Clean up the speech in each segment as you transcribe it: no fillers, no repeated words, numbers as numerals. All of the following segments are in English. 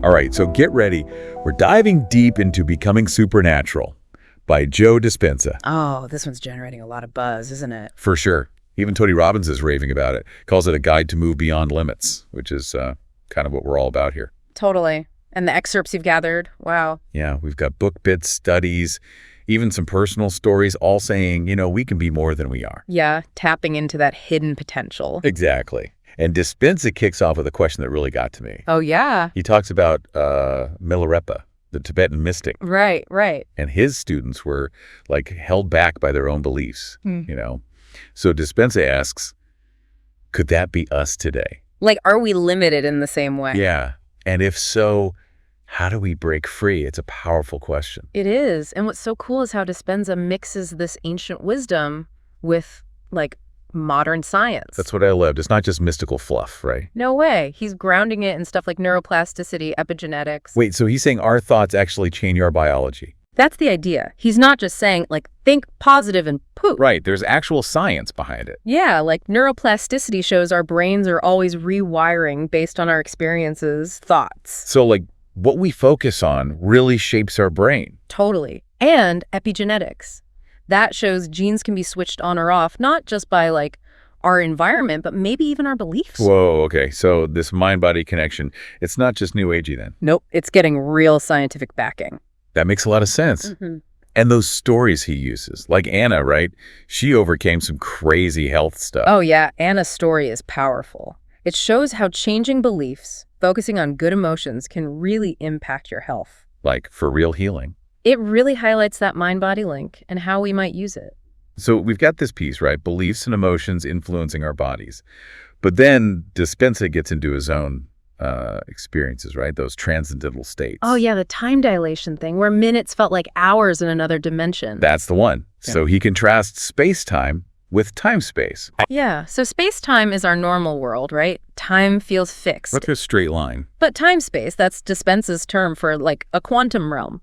All right, so get ready. We're diving deep into Becoming Supernatural by Joe Dispenza. Oh, this one's generating a lot of buzz, isn't it? For sure. Even Tony Robbins is raving about it. Calls it a guide to move beyond limits, which is kind of what we're all about here. Totally. And the excerpts you've gathered, wow. Yeah, we've got book bits, studies, even some personal stories, all saying, we can be more than we are. Yeah, tapping into that hidden potential. Exactly. And Dispenza kicks off with a question that really got to me. Oh, yeah. He talks about Milarepa, the Tibetan mystic. Right. And his students were held back by their own beliefs, So Dispenza asks, could that be us today? Are we limited in the same way? Yeah. And if so, how do we break free? It's a powerful question. It is. And what's so cool is how Dispenza mixes this ancient wisdom with, modern science. That's what I loved. It's not just mystical fluff, right? No way. He's grounding it in stuff like neuroplasticity, epigenetics. Wait, so he's saying our thoughts actually change our biology? That's the idea. He's not just saying, think positive and poof. Right. There's actual science behind it. Yeah, neuroplasticity shows our brains are always rewiring based on our experiences, thoughts. So, what we focus on really shapes our brain. Totally. And epigenetics. That shows genes can be switched on or off, not just by, our environment, but maybe even our beliefs. Whoa, okay. So this mind-body connection, it's not just new agey then? Nope. It's getting real scientific backing. That makes a lot of sense. Mm-hmm. And those stories he uses, like Anna, right? She overcame some crazy health stuff. Oh, yeah. Anna's story is powerful. It shows how changing beliefs, focusing on good emotions, can really impact your health. For real healing. It really highlights that mind-body link and how we might use it. So we've got this piece, right? Beliefs and emotions influencing our bodies. But then Dispenza gets into his own experiences, right? Those transcendental states. Oh, yeah, the time dilation thing, where minutes felt like hours in another dimension. That's the one. Yeah. So he contrasts space-time with time-space. Yeah, so space-time is our normal world, right? Time feels fixed. Like a straight line. But time-space, that's Dispenza's term for, a quantum realm.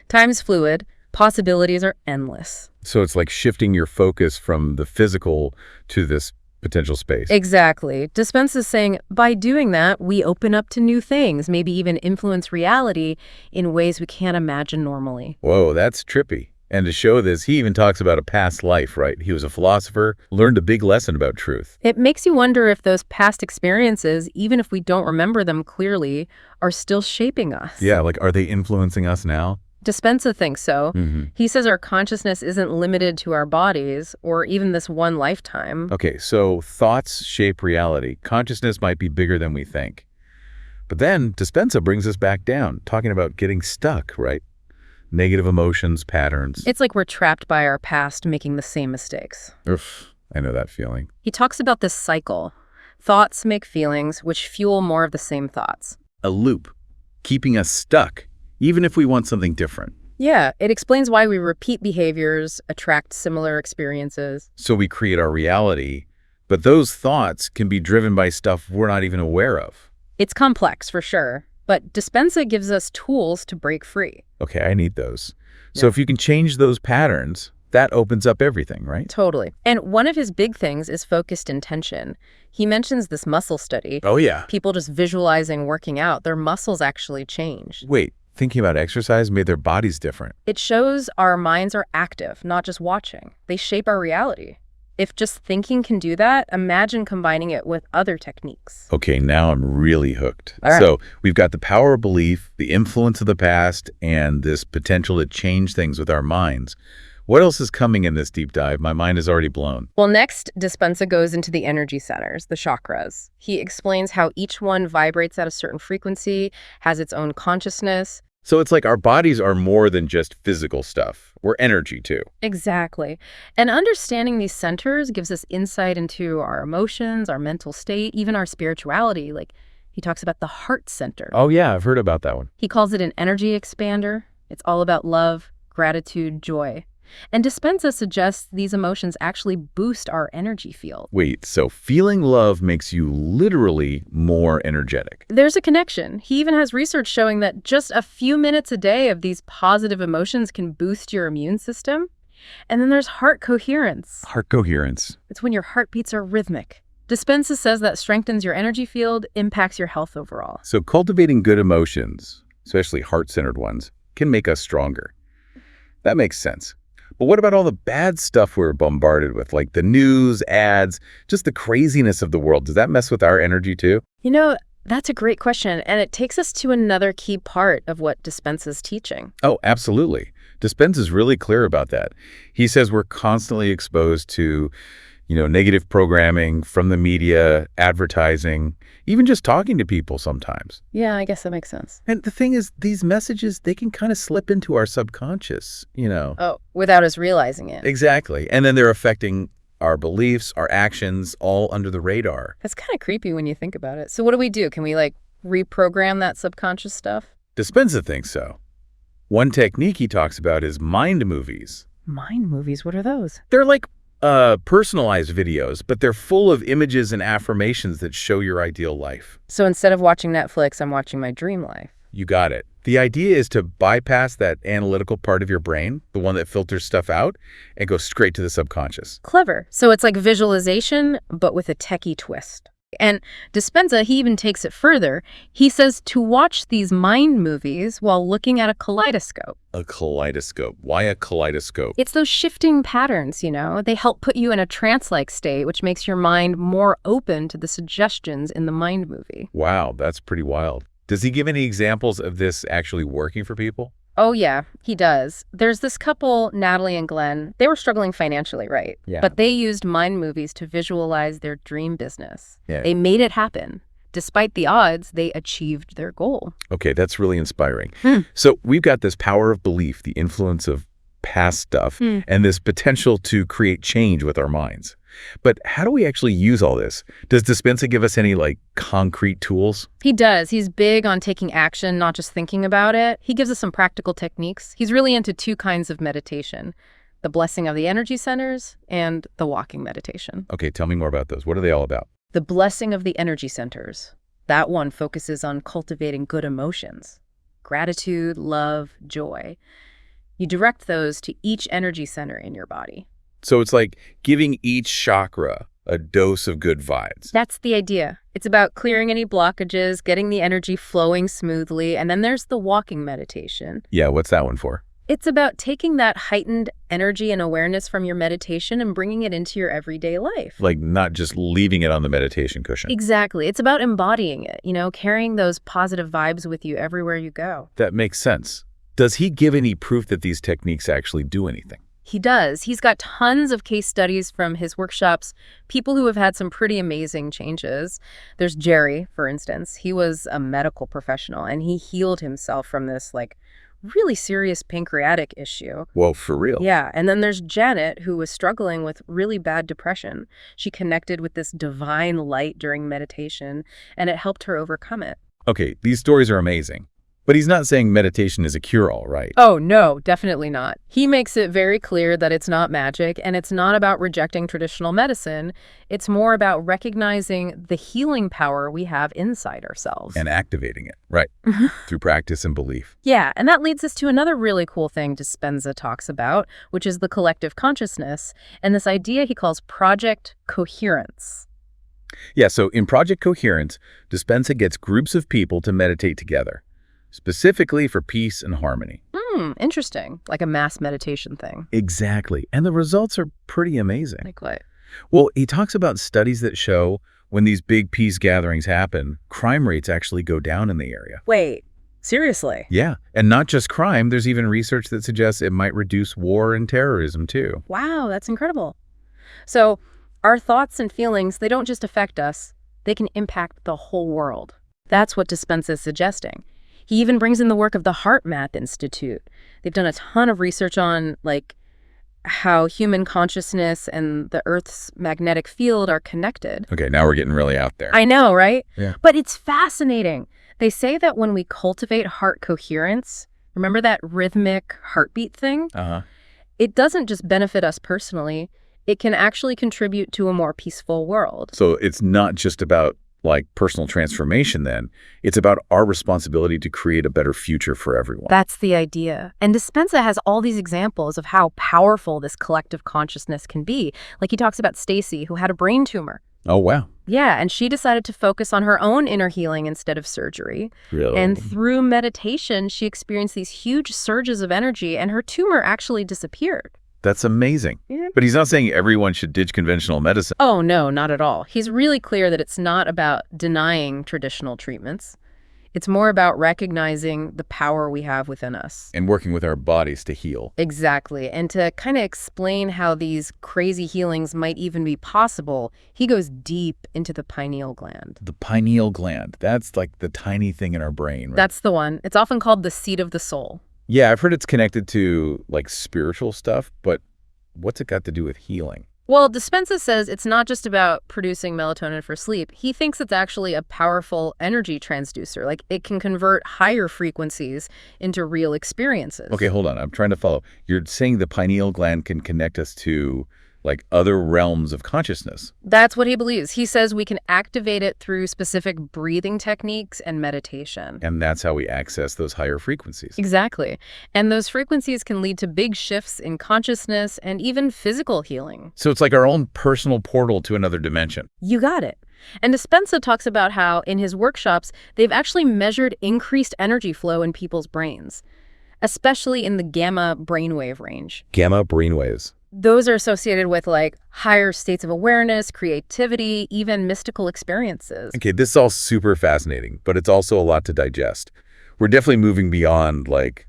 Time's fluid, possibilities are endless. So it's like shifting your focus from the physical to this potential space. Exactly. Dispenza's saying, by doing that, we open up to new things, maybe even influence reality in ways we can't imagine normally. Whoa, that's trippy. And to show this, he even talks about a past life, right? He was a philosopher, learned a big lesson about truth. It makes you wonder if those past experiences, even if we don't remember them clearly, are still shaping us. Yeah, are they influencing us now? Dispenza thinks so. Mm-hmm. He says our consciousness isn't limited to our bodies or even this one lifetime. Okay, so thoughts shape reality. Consciousness might be bigger than we think. But then Dispenza brings us back down, talking about getting stuck, right? Negative emotions, patterns. It's like we're trapped by our past making the same mistakes. Oof, I know that feeling. He talks about this cycle. Thoughts make feelings, which fuel more of the same thoughts. A loop, keeping us stuck, even if we want something different. Yeah, it explains why we repeat behaviors, attract similar experiences. So we create our reality, but those thoughts can be driven by stuff we're not even aware of. It's complex, for sure, but Dispenza gives us tools to break free. Okay, I need those. So Yeah. if you can change those patterns, that opens up everything, right? Totally. And one of his big things is focused intention. He mentions this muscle study. Oh, yeah. People just visualizing working out, their muscles actually change. Wait, thinking about exercise made their bodies different. It shows our minds are active, not just watching. They shape our reality. If just thinking can do that, imagine combining it with other techniques. Okay, now I'm really hooked. All right. So we've got the power of belief, the influence of the past, and this potential to change things with our minds. What else is coming in this deep dive? My mind is already blown. Well, next, Dispenza goes into the energy centers, the chakras. He explains how each one vibrates at a certain frequency, has its own consciousness. So it's like our bodies are more than just physical stuff. We're energy too. Exactly. And understanding these centers gives us insight into our emotions, our mental state, even our spirituality. He talks about the heart center. Oh yeah, I've heard about that one. He calls it an energy expander. It's all about love, gratitude, joy. And Dispenza suggests these emotions actually boost our energy field. Wait, so feeling love makes you literally more energetic? There's a connection. He even has research showing that just a few minutes a day of these positive emotions can boost your immune system. And then there's heart coherence. Heart coherence. It's when your heartbeats are rhythmic, Dispenza says that strengthens your energy field, impacts your health overall. So cultivating good emotions, especially heart-centered ones, can make us stronger. That makes sense. But what about all the bad stuff we're bombarded with, like the news, ads, just the craziness of the world? Does that mess with our energy too? That's a great question, and it takes us to another key part of what Dispenza's teaching. Oh, absolutely. Dispenza is really clear about that. He says we're constantly exposed to, negative programming from the media, advertising, even just talking to people sometimes. Yeah, I guess that makes sense. And the thing is, these messages, they can kind of slip into our subconscious, Oh, without us realizing it. Exactly. And then they're affecting our beliefs, our actions, all under the radar. That's kind of creepy when you think about it. So what do we do? Can we, reprogram that subconscious stuff? Dispenza thinks so. One technique he talks about is mind movies. Mind movies? What are those? They're like personalized videos, but they're full of images and affirmations that show your ideal life. So instead of watching Netflix, I'm watching my dream life. You got it. The idea is to bypass that analytical part of your brain, the one that filters stuff out, and go straight to the subconscious. Clever. So it's like visualization, but with a techie twist. And Dispenza, he even takes it further. He says to watch these mind movies while looking at a kaleidoscope. A kaleidoscope. Why a kaleidoscope? It's those shifting patterns, They help put you in a trance-like state, which makes your mind more open to the suggestions in the mind movie. Wow, that's pretty wild. Does he give any examples of this actually working for people? Oh, yeah, he does. There's this couple, Natalie and Glenn. They were struggling financially, right? Yeah. But they used mind movies to visualize their dream business. Yeah. They made it happen. Despite the odds, they achieved their goal. Okay, that's really inspiring. So we've got this power of belief, the influence of past stuff, and this potential to create change with our minds. But how do we actually use all this? Does Dispenza give us any, concrete tools? He does. He's big on taking action, not just thinking about it. He gives us some practical techniques. He's really into two kinds of meditation, the blessing of the energy centers and the walking meditation. Okay, tell me more about those. What are they all about? The blessing of the energy centers. That one focuses on cultivating good emotions, gratitude, love, joy. You direct those to each energy center in your body. So it's like giving each chakra a dose of good vibes. That's the idea. It's about clearing any blockages, getting the energy flowing smoothly, and then there's the walking meditation. Yeah, what's that one for? It's about taking that heightened energy and awareness from your meditation and bringing it into your everyday life. Like not just leaving it on the meditation cushion. Exactly. It's about embodying it, carrying those positive vibes with you everywhere you go. That makes sense. Does he give any proof that these techniques actually do anything? He does. He's got tons of case studies from his workshops, people who have had some pretty amazing changes. There's Jerry, for instance. He was a medical professional, and he healed himself from this, really serious pancreatic issue. Whoa, for real? Yeah, and then there's Janet, who was struggling with really bad depression. She connected with this divine light during meditation, and it helped her overcome it. Okay, these stories are amazing. But he's not saying meditation is a cure-all, right? Oh, no, definitely not. He makes it very clear that it's not magic, and it's not about rejecting traditional medicine. It's more about recognizing the healing power we have inside ourselves. And activating it, right, through practice and belief. Yeah, and that leads us to another really cool thing Dispenza talks about, which is the collective consciousness, and this idea he calls Project Coherence. Yeah, so in Project Coherence, Dispenza gets groups of people to meditate together, specifically for peace and harmony. Interesting. Like a mass meditation thing. Exactly. And the results are pretty amazing. Like what? Well, he talks about studies that show when these big peace gatherings happen, crime rates actually go down in the area. Wait, seriously? Yeah. And not just crime, there's even research that suggests it might reduce war and terrorism too. Wow, that's incredible. So our thoughts and feelings, they don't just affect us, they can impact the whole world. That's what Dispenza is suggesting. He even brings in the work of the Heart Math Institute. They've done a ton of research on, how human consciousness and the Earth's magnetic field are connected. Okay, now we're getting really out there. I know, right? Yeah. But it's fascinating. They say that when we cultivate heart coherence, remember that rhythmic heartbeat thing? It doesn't just benefit us personally. It can actually contribute to a more peaceful world. So it's not just about personal transformation then. It's about our responsibility to create a better future for everyone. That's the idea. And Dispenza has all these examples of how powerful this collective consciousness can be. Like he talks about Stacy, who had a brain tumor. Oh, wow. Yeah, and she decided to focus on her own inner healing instead of surgery. Really? And through meditation, she experienced these huge surges of energy, and her tumor actually disappeared. That's amazing. Yeah. But he's not saying everyone should ditch conventional medicine. Oh, no, not at all. He's really clear that it's not about denying traditional treatments. It's more about recognizing the power we have within us. And working with our bodies to heal. Exactly. And to kind of explain how these crazy healings might even be possible, he goes deep into the pineal gland. The pineal gland. That's like the tiny thing in our brain, right? That's the one. It's often called the seat of the soul. Yeah, I've heard it's connected to like spiritual stuff, but what's it got to do with healing? Well, Dispenza says it's not just about producing melatonin for sleep. He thinks it's actually a powerful energy transducer. Like, it can convert higher frequencies into real experiences. Okay, hold on. I'm trying to follow. You're saying the pineal gland can connect us to like other realms of consciousness. That's what he believes. He says we can activate it through specific breathing techniques and meditation. And that's how we access those higher frequencies. Exactly. And those frequencies can lead to big shifts in consciousness and even physical healing. So it's like our own personal portal to another dimension. You got it. And Dispenza talks about how, in his workshops, they've actually measured increased energy flow in people's brains, especially in the gamma brainwave range. Gamma brainwaves. Those are associated with, like, higher states of awareness, creativity, even mystical experiences. Okay, this is all super fascinating, but it's also a lot to digest. We're definitely moving beyond, like,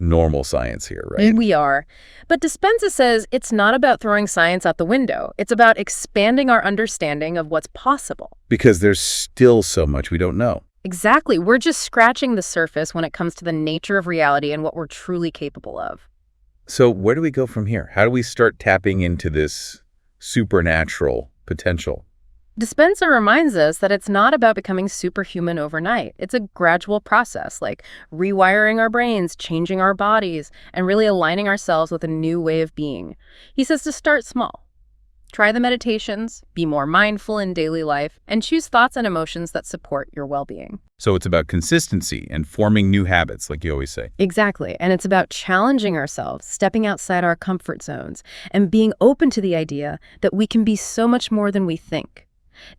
normal science here, right? We are. But Dispenza says it's not about throwing science out the window. It's about expanding our understanding of what's possible. Because there's still so much we don't know. Exactly. We're just scratching the surface when it comes to the nature of reality and what we're truly capable of. So where do we go from here? How do we start tapping into this supernatural potential? Dispenza reminds us that it's not about becoming superhuman overnight. It's a gradual process, like rewiring our brains, changing our bodies, and really aligning ourselves with a new way of being. He says to start small. Try the meditations, be more mindful in daily life, and choose thoughts and emotions that support your well-being. So it's about consistency and forming new habits, like you always say. Exactly. And it's about challenging ourselves, stepping outside our comfort zones, and being open to the idea that we can be so much more than we think.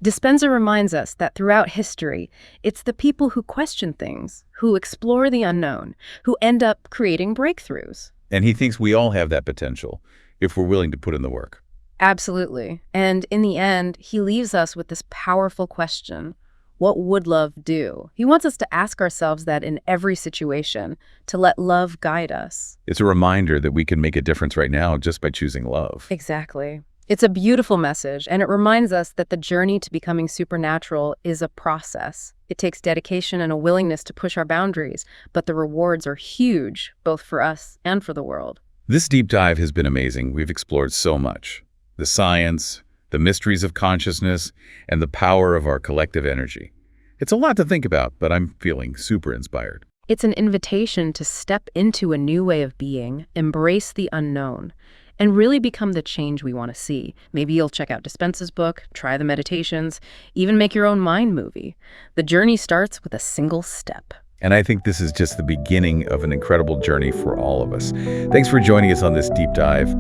Dispenza reminds us that throughout history, it's the people who question things, who explore the unknown, who end up creating breakthroughs. And he thinks we all have that potential if we're willing to put in the work. Absolutely. And in the end, he leaves us with this powerful question: what would love do? He wants us to ask ourselves that in every situation, to let love guide us. It's a reminder that we can make a difference right now just by choosing love. Exactly. It's a beautiful message, and it reminds us that the journey to becoming supernatural is a process. It takes dedication and a willingness to push our boundaries, but the rewards are huge, both for us and for the world. This deep dive has been amazing. We've explored so much. The science, the mysteries of consciousness, and the power of our collective energy. It's a lot to think about, but I'm feeling super inspired. It's an invitation to step into a new way of being, embrace the unknown, and really become the change we want to see. Maybe you'll check out Dispenza's book, try the meditations, even make your own mind movie. The journey starts with a single step. And I think this is just the beginning of an incredible journey for all of us. Thanks for joining us on this deep dive.